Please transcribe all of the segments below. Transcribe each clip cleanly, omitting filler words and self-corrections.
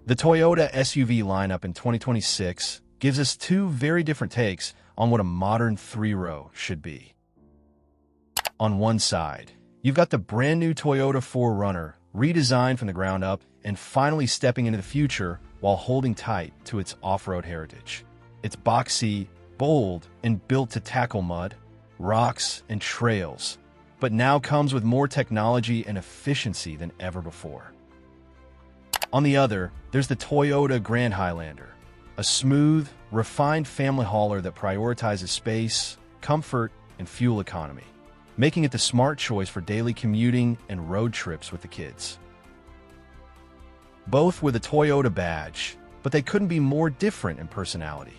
The Toyota SUV lineup in 2026 gives us two very different takes on what a modern three-row should be. On one side, you've got the brand new Toyota 4Runner, redesigned from the ground up and finally stepping into the future while holding tight to its off-road heritage. It's boxy, bold, and built to tackle mud, rocks, and trails, but now comes with more technology and efficiency than ever before. On the other, there's the Toyota Grand Highlander, a smooth, refined family hauler that prioritizes space, comfort, and fuel economy, making it the smart choice for daily commuting and road trips with the kids. Both with a Toyota badge, but they couldn't be more different in personality.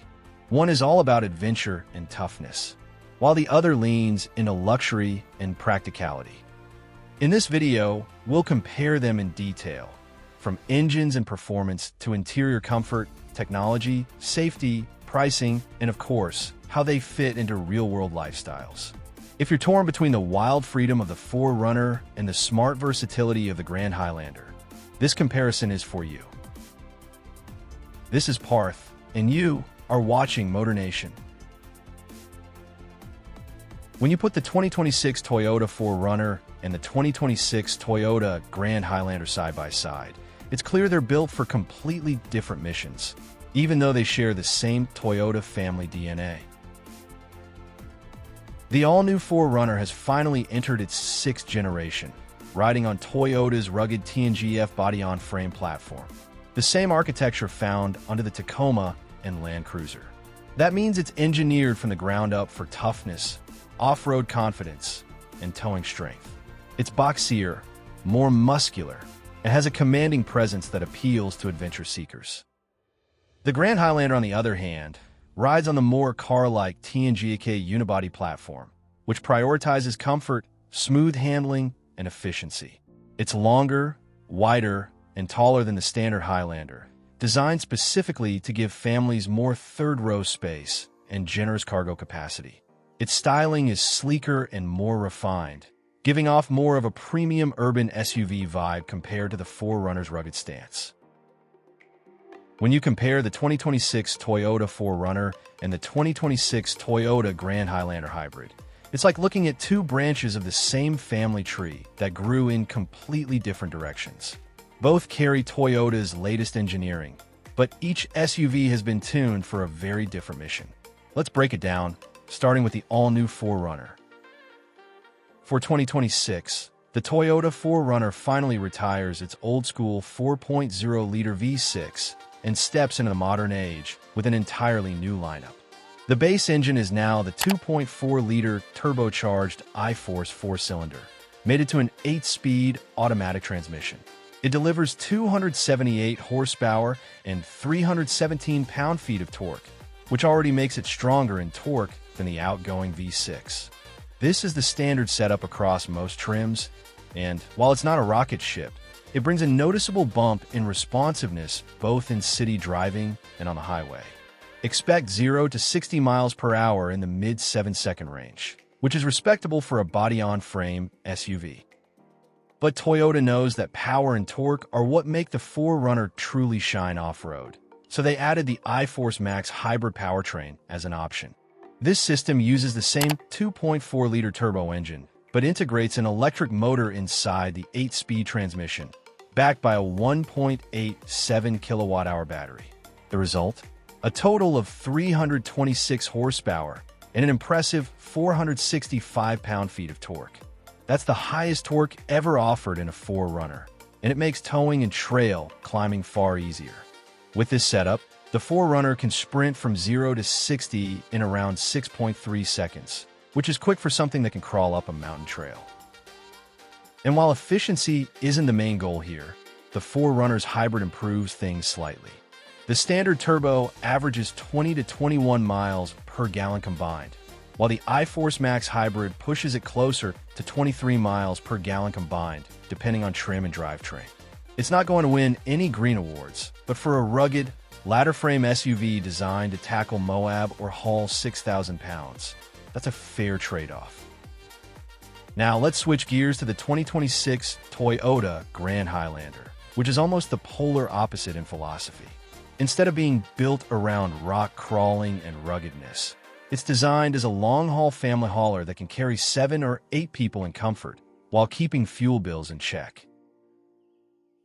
One is all about adventure and toughness, while the other leans into luxury and practicality. In this video, we'll compare them in detail, from engines and performance to interior comfort, technology, safety, pricing, and of course, how they fit into real-world lifestyles. If you're torn between the wild freedom of the 4Runner and the smart versatility of the Grand Highlander, this comparison is for you. This is Parth, and you are watching MotorNation. When you put the 2026 Toyota 4Runner and the 2026 Toyota Grand Highlander side by side, it's clear they're built for completely different missions, even though they share the same Toyota family DNA. The all-new 4Runner has finally entered its sixth generation, riding on Toyota's rugged TNGF body-on-frame platform, the same architecture found under the Tacoma and Land Cruiser. That means it's engineered from the ground up for toughness, off-road confidence, and towing strength. It's boxier, more muscular, and has a commanding presence that appeals to adventure seekers. The Grand Highlander, on the other hand, rides on the more car-like TNGA unibody platform, which prioritizes comfort, smooth handling, and efficiency. It's longer, wider, and taller than the standard Highlander, designed specifically to give families more third-row space and generous cargo capacity. Its styling is sleeker and more refined, giving off more of a premium urban SUV vibe compared to the 4Runner's rugged stance. When you compare the 2026 Toyota 4Runner and the 2026 Toyota Grand Highlander hybrid, it's like looking at two branches of the same family tree that grew in completely different directions. Both carry Toyota's latest engineering, but each SUV has been tuned for a very different mission. Let's break it down, starting with the all-new 4Runner. For 2026, the Toyota 4Runner finally retires its old-school 4.0-liter V6 and steps into the modern age with an entirely new lineup. The base engine is now the 2.4-liter turbocharged iForce 4-cylinder, mated to an 8-speed automatic transmission. It delivers 278 horsepower and 317 pound-feet of torque, which already makes it stronger in torque than the outgoing V6. This is the standard setup across most trims, and while it's not a rocket ship, it brings a noticeable bump in responsiveness both in city driving and on the highway. Expect 0 to 60 miles per hour in the mid 7-second range, which is respectable for a body-on-frame SUV. But Toyota knows that power and torque are what make the 4Runner truly shine off-road, so they added the iForce Max hybrid powertrain as an option. This system uses the same 2.4-liter turbo engine, but integrates an electric motor inside the 8-speed transmission, backed by a 1.87 kilowatt-hour battery. The result? A total of 326 horsepower and an impressive 465 pound-feet of torque. That's the highest torque ever offered in a 4Runner, and it makes towing and trail climbing far easier. With this setup, the 4Runner can sprint from 0 to 60 in around 6.3 seconds, which is quick for something that can crawl up a mountain trail. And while efficiency isn't the main goal here, the 4Runner's hybrid improves things slightly. The standard turbo averages 20 to 21 miles per gallon combined, while the iForce Max hybrid pushes it closer to 23 miles per gallon combined, depending on trim and drivetrain. It's not going to win any green awards, but for a rugged, ladder-frame SUV designed to tackle Moab or haul 6,000 pounds, that's a fair trade-off. Now let's switch gears to the 2026 Toyota Grand Highlander. which is almost the polar opposite in philosophy. Instead of being built around rock crawling and ruggedness, it's designed as a long-haul family hauler that can carry 7 or 8 people in comfort while keeping fuel bills in check.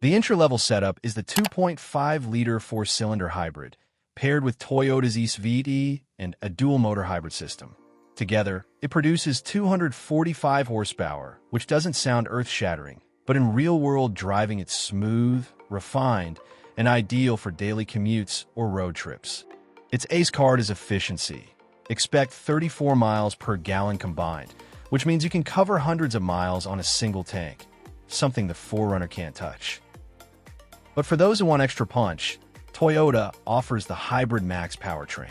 The entry-level setup is the 2.5-liter 4-cylinder hybrid, paired with Toyota's usability and a dual-motor hybrid system. Together, it produces 245 horsepower, which doesn't sound earth-shattering, but in real-world driving it's smooth, refined, and ideal for daily commutes or road trips. Its ace card is efficiency. Expect 34 miles per gallon combined, which means you can cover hundreds of miles on a single tank, something the 4Runner can't touch. But for those who want extra punch, Toyota offers the Hybrid Max powertrain.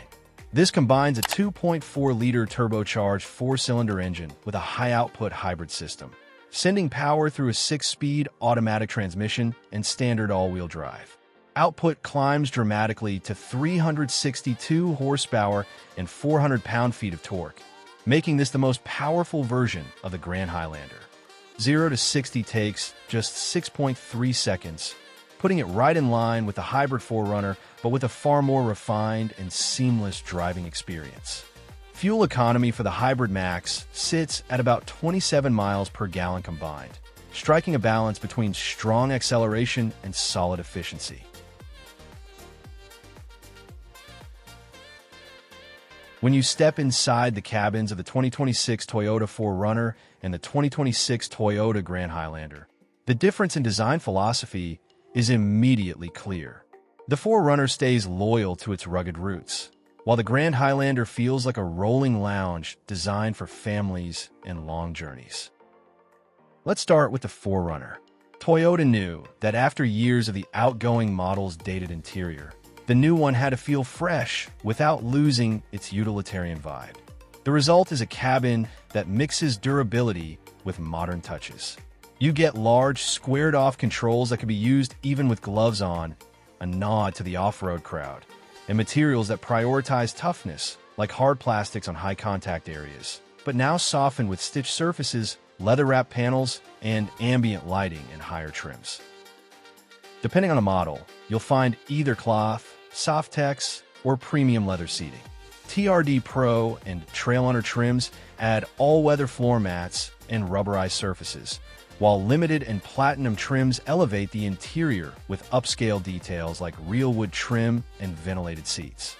This combines a 2.4-liter turbocharged 4-cylinder engine with a high-output hybrid system, sending power through a 6-speed automatic transmission and standard all-wheel drive. Output climbs dramatically to 362 horsepower and 400 pound-feet of torque, making this the most powerful version of the Grand Highlander. 0 to 60 takes just 6.3 seconds, putting it right in line with the hybrid 4Runner, but with a far more refined and seamless driving experience. Fuel economy for the Hybrid Max sits at about 27 miles per gallon combined, striking a balance between strong acceleration and solid efficiency. When you step inside the cabins of the 2026 Toyota 4Runner and the 2026 Toyota Grand Highlander, the difference in design philosophy is immediately clear. The 4Runner stays loyal to its rugged roots, while the Grand Highlander feels like a rolling lounge designed for families and long journeys. Let's start with the 4Runner. Toyota knew that after years of the outgoing model's dated interior, the new one had to feel fresh without losing its utilitarian vibe. The result is a cabin that mixes durability with modern touches. You get large, squared-off controls that can be used even with gloves on, a nod to the off-road crowd, and materials that prioritize toughness, like hard plastics on high-contact areas, but now softened with stitched surfaces, leather-wrapped panels, and ambient lighting in higher trims. Depending on the model, you'll find either cloth, Softex, or premium leather seating. TRD Pro and Trailrunner trims add all-weather floor mats and rubberized surfaces, while limited and platinum trims elevate the interior with upscale details like real wood trim and ventilated seats.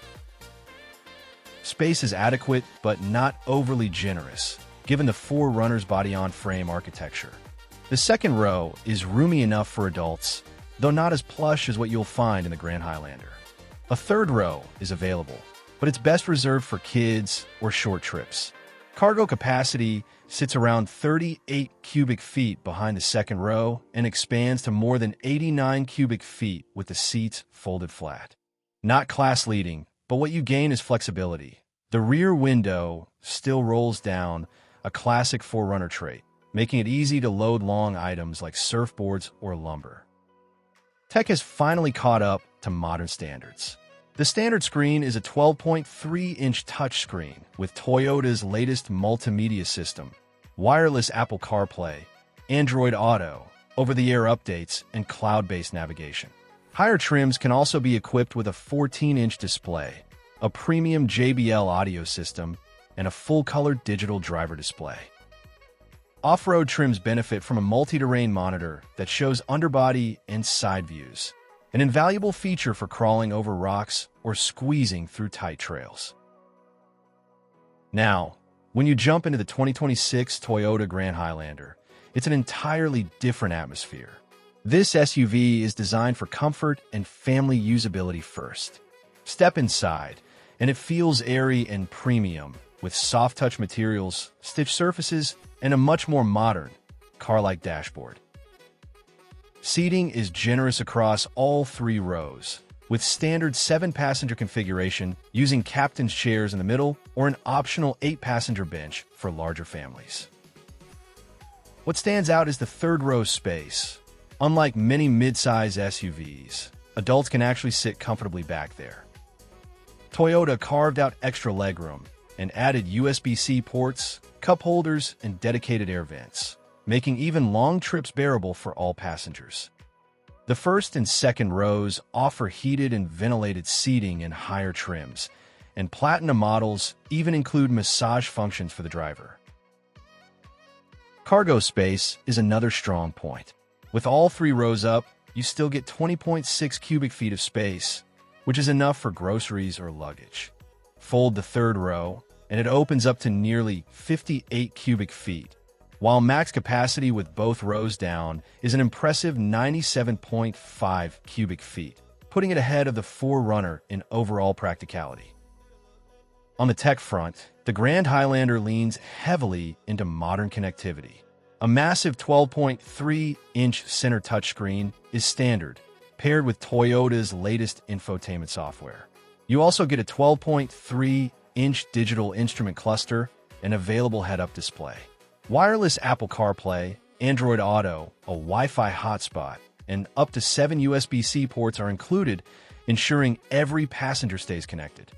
Space is adequate but not overly generous, given the 4Runner's body-on-frame architecture. The second row is roomy enough for adults, though not as plush as what you'll find in the Grand Highlander. A third row is available, but it's best reserved for kids or short trips. Cargo capacity sits around 38 cubic feet behind the second row and expands to more than 89 cubic feet with the seats folded flat. Not class-leading, but what you gain is flexibility. The rear window still rolls down, a classic 4Runner trait, making it easy to load long items like surfboards or lumber. Tech has finally caught up to modern standards. The standard screen is a 12.3-inch touchscreen with Toyota's latest multimedia system, wireless Apple CarPlay, Android Auto, over-the-air updates, and cloud-based navigation. Higher trims can also be equipped with a 14-inch display, a premium JBL audio system, and a full-color digital driver display. Off-road trims benefit from a multi-terrain monitor that shows underbody and side views, an invaluable feature for crawling over rocks or squeezing through tight trails. Now, when you jump into the 2026 Toyota Grand Highlander, it's an entirely different atmosphere. This SUV is designed for comfort and family usability first. Step inside, and it feels airy and premium, with soft-touch materials, stitched surfaces, and a much more modern, car-like dashboard. Seating is generous across all 3 rows, with standard 7-passenger configuration using captain's chairs in the middle or an optional 8-passenger bench for larger families. What stands out is the third-row space. Unlike many mid-size SUVs, adults can actually sit comfortably back there. Toyota carved out extra legroom and added USB-C ports, cup holders, and dedicated air vents, making even long trips bearable for all passengers. The first and second rows offer heated and ventilated seating in higher trims, and Platinum models even include massage functions for the driver. Cargo space is another strong point. With all three rows up, you still get 20.6 cubic feet of space, which is enough for groceries or luggage. Fold the third row, and it opens up to nearly 58 cubic feet, while max capacity with both rows down is an impressive 97.5 cubic feet, putting it ahead of the 4Runner in overall practicality. On the tech front, the Grand Highlander leans heavily into modern connectivity. A massive 12.3-inch center touchscreen is standard, paired with Toyota's latest infotainment software. You also get a 12.3-inch digital instrument cluster and available head-up display. Wireless Apple CarPlay, Android Auto, a Wi-Fi hotspot, and up to 7 USB-C ports are included, ensuring every passenger stays connected.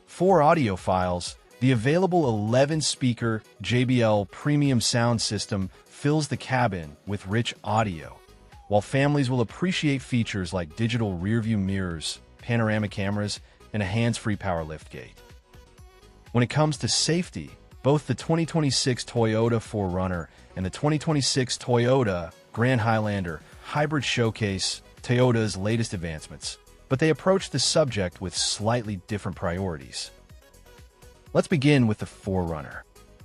For audiophiles, the available 11-speaker JBL premium sound system fills the cabin with rich audio, while families will appreciate features like digital rearview mirrors, panoramic cameras, and a hands-free power liftgate. When it comes to safety, both the 2026 Toyota 4Runner and the 2026 Toyota Grand Highlander hybrid showcase Toyota's latest advancements, but they approach the subject with slightly different priorities. Let's begin with the 4Runner.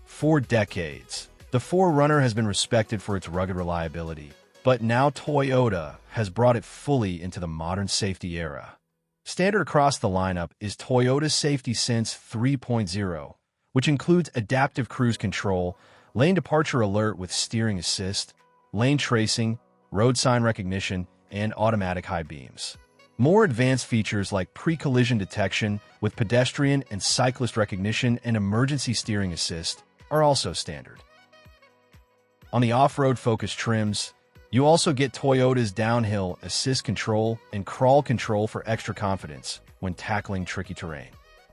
For decades, the 4Runner has been respected for its rugged reliability, but now Toyota has brought it fully into the modern safety era. Standard across the lineup is Toyota's Safety Sense 3.0, which includes adaptive cruise control, lane departure alert with steering assist, lane tracing, road sign recognition, and automatic high beams. More advanced features like pre-collision detection with pedestrian and cyclist recognition and emergency steering assist are also standard. On the off-road focused trims, you also get Toyota's downhill assist control and crawl control for extra confidence when tackling tricky terrain.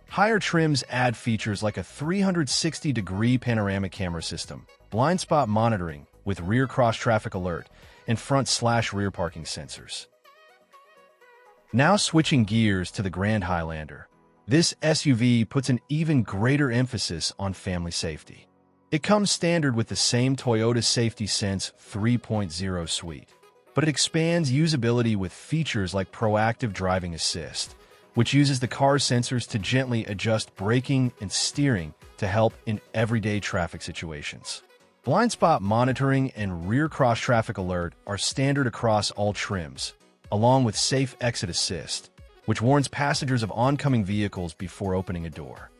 Higher trims add features like a 360-degree panoramic camera system, blind spot monitoring with rear cross-traffic alert, and front/rear parking sensors. Now switching gears to the Grand Highlander. This SUV puts an even greater emphasis on family safety. It comes standard with the same Toyota Safety Sense 3.0 suite, but it expands usability with features like proactive driving assist, which uses the car's sensors to gently adjust braking and steering to help in everyday traffic situations. Blind spot monitoring and rear cross-traffic alert are standard across all trims, along with safe exit assist, which warns passengers of oncoming vehicles before opening a door.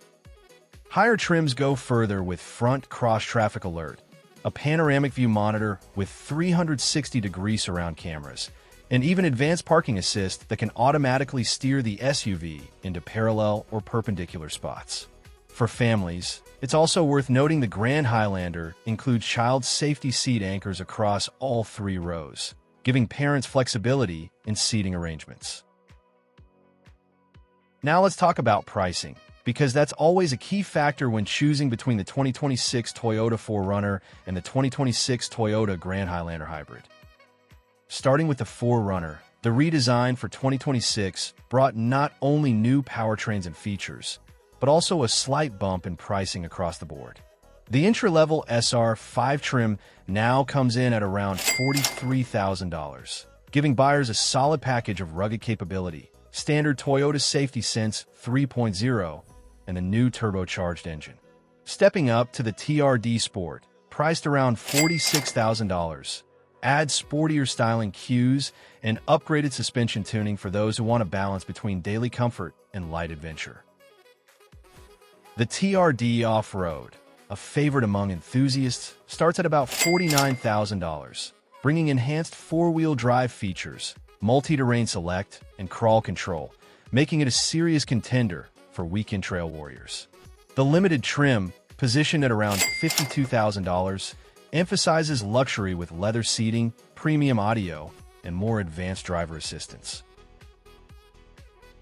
Higher trims go further with front cross-traffic alert, a panoramic view monitor with 360-degree surround cameras, and even advanced parking assist that can automatically steer the SUV into parallel or perpendicular spots. For families, it's also worth noting the Grand Highlander includes child safety seat anchors across all three rows, giving parents flexibility in seating arrangements. Now let's talk about pricing, because that's always a key factor when choosing between the 2026 Toyota 4Runner and the 2026 Toyota Grand Highlander Hybrid. Starting with the 4Runner, the redesign for 2026 brought not only new powertrains and features, but also a slight bump in pricing across the board. The entry-level SR5 trim now comes in at around $43,000, giving buyers a solid package of rugged capability, standard Toyota Safety Sense 3.0, and the new turbocharged engine. Stepping up to the TRD Sport, priced around $46,000, adds sportier styling cues and upgraded suspension tuning for those who want a balance between daily comfort and light adventure. The TRD Off-Road, a favorite among enthusiasts, starts at about $49,000, bringing enhanced four-wheel drive features, multi-terrain select, and crawl control, making it a serious contender for weekend trail warriors. The limited trim, positioned at around $52,000, emphasizes luxury with leather seating, premium audio, and more advanced driver assistance.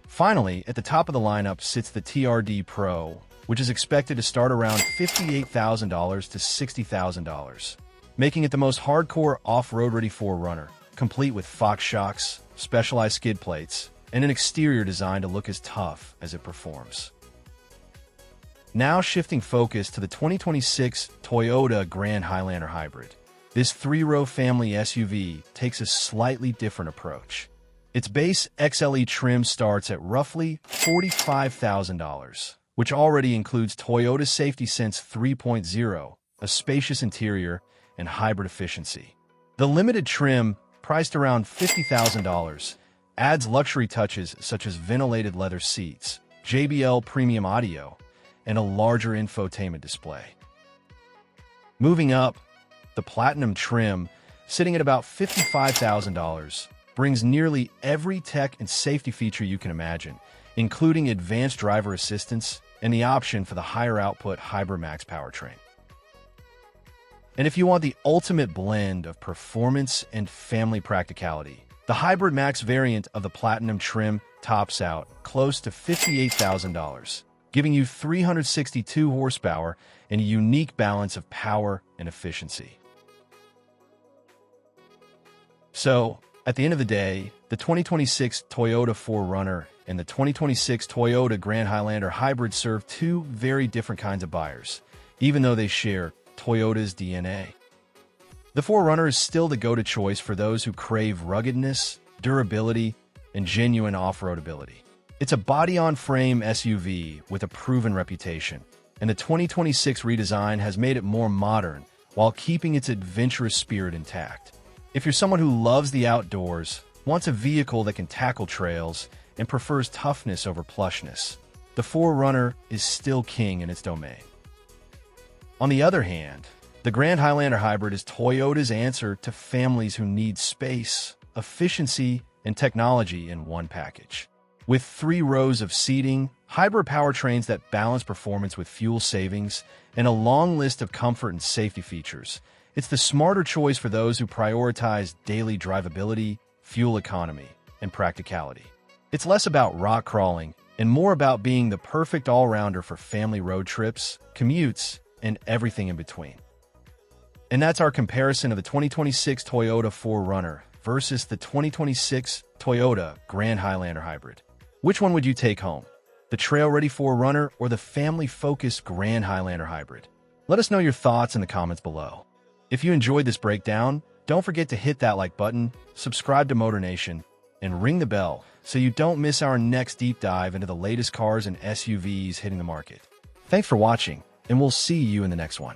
Finally, at the top of the lineup sits the TRD Pro, which is expected to start around $58,000 to $60,000, making it the most hardcore off-road ready 4Runner, complete with Fox shocks, specialized skid plates, and an exterior designed to look as tough as it performs. Now shifting focus to the 2026 Toyota Grand Highlander Hybrid. This three-row family SUV takes a slightly different approach. Its base XLE trim starts at roughly $45,000, which already includes Toyota's Safety Sense 3.0, a spacious interior, and hybrid efficiency. The limited trim, priced around $50,000, adds luxury touches such as ventilated leather seats, JBL premium audio, and a larger infotainment display. Moving up, the Platinum trim, sitting at about $55,000, brings nearly every tech and safety feature you can imagine, including advanced driver assistance and the option for the higher output Hybrid Max powertrain. And if you want the ultimate blend of performance and family practicality, the Hybrid Max variant of the Platinum trim tops out close to $58,000, giving you 362 horsepower and a unique balance of power and efficiency. So, at the end of the day, the 2026 Toyota 4Runner and the 2026 Toyota Grand Highlander Hybrid serve two very different kinds of buyers, even though they share Toyota's DNA. The 4Runner is still the go-to choice for those who crave ruggedness, durability, and genuine off-road ability. It's a body-on-frame SUV with a proven reputation, and the 2026 redesign has made it more modern while keeping its adventurous spirit intact. If you're someone who loves the outdoors, wants a vehicle that can tackle trails, and prefers toughness over plushness, the 4Runner is still king in its domain. On the other hand, the Grand Highlander Hybrid is Toyota's answer to families who need space, efficiency, and technology in one package. With 3 rows of seating, hybrid powertrains that balance performance with fuel savings, and a long list of comfort and safety features, it's the smarter choice for those who prioritize daily drivability, fuel economy, and practicality. It's less about rock crawling and more about being the perfect all-rounder for family road trips, commutes, and everything in between. And that's our comparison of the 2026 Toyota 4Runner versus the 2026 Toyota Grand Highlander Hybrid. Which one would you take home? The trail-ready 4Runner or the family-focused Grand Highlander Hybrid? Let us know your thoughts in the comments below. If you enjoyed this breakdown, don't forget to hit that like button, subscribe to MotorNation, and ring the bell so you don't miss our next deep dive into the latest cars and SUVs hitting the market. Thanks for watching, and we'll see you in the next one.